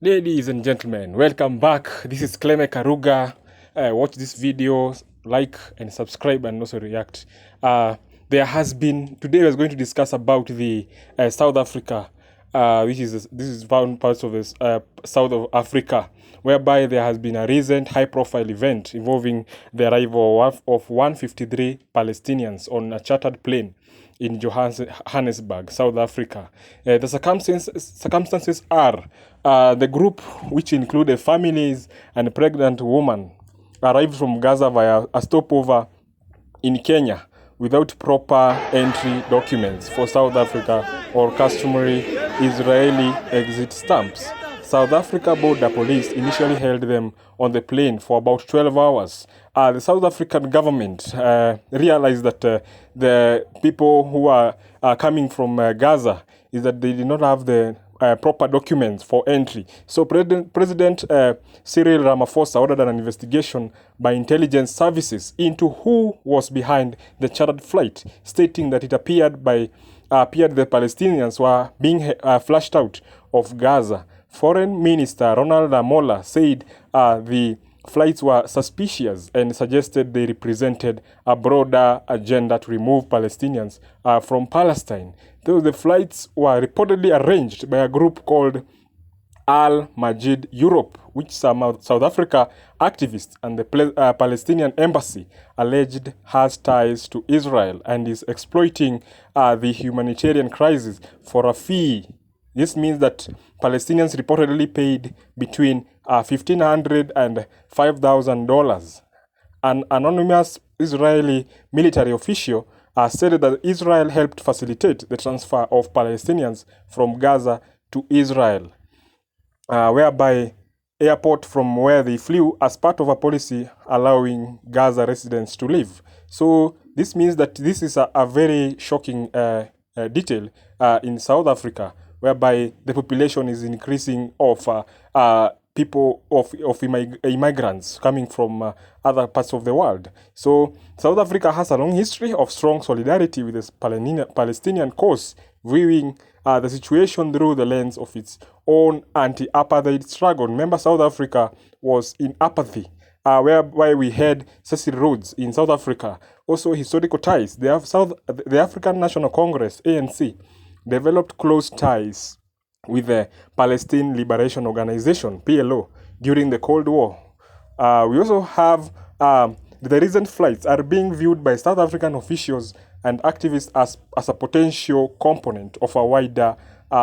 Ladies and gentlemen, welcome back. This is Cleme Karuga. Watch this video, like and subscribe, and also react. Today we're going to discuss about the South Africa, this is found parts of the south of Africa, whereby there has been a recent high-profile event involving the arrival of 153 Palestinians on a chartered plane in Johannesburg, South Africa. The circumstances are the group, which included families and a pregnant woman, arrived from Gaza via a stopover in Kenya without proper entry documents for South Africa or customary Israeli exit stamps. South Africa border police initially held them on the plane for about 12 hours. The South African government realized that the people who are coming from Gaza is that they did not have the proper documents for entry. So President Cyril Ramaphosa ordered an investigation by intelligence services into who was behind the chartered flight, stating that it appeared the Palestinians were being flushed out of Gaza. Foreign Minister Ronald Lamola said the flights were suspicious and suggested they represented a broader agenda to remove Palestinians from Palestine. Though the flights were reportedly arranged by a group called Al-Majid Europe, which some South Africa activists and the Palestinian embassy alleged has ties to Israel and is exploiting the humanitarian crisis for a fee. This means that Palestinians reportedly paid between $1,500 and $5,000. An anonymous Israeli military official said that Israel helped facilitate the transfer of Palestinians from Gaza to Israel, whereby airport from where they flew as part of a policy allowing Gaza residents to leave. So this means that this is a very shocking detail in South Africa, whereby the population is increasing of people of immigrants coming from other parts of the world. So South Africa has a long history of strong solidarity with the Palestinian cause, viewing the situation through the lens of its own anti-apartheid struggle. Remember, South Africa was in apathy, whereby we had Cecil Rhodes in South Africa. Also historical ties. The African National Congress, ANC, developed close ties with the Palestine Liberation Organization, PLO, during the Cold War. We also have the recent flights are being viewed by South African officials and activists as a potential component of a wider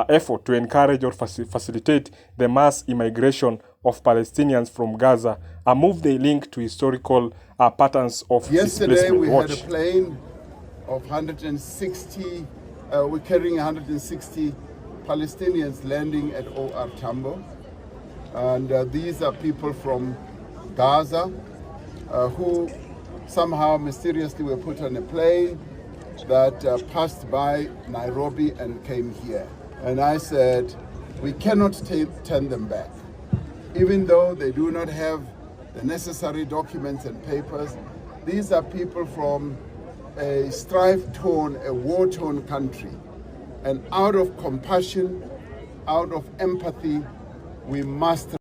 effort to encourage or facilitate the mass immigration of Palestinians from Gaza, a move they link to historical patterns of displacement. Yesterday we had a plane of 160, we're carrying 160 Palestinians landing at OR Tambo. And these are people from Gaza who somehow mysteriously were put on a plane that passed by Nairobi and came here. And I said, we cannot turn them back. Even though they do not have the necessary documents and papers, these are people from a strife-torn, a war-torn country. And out of compassion, out of empathy, we must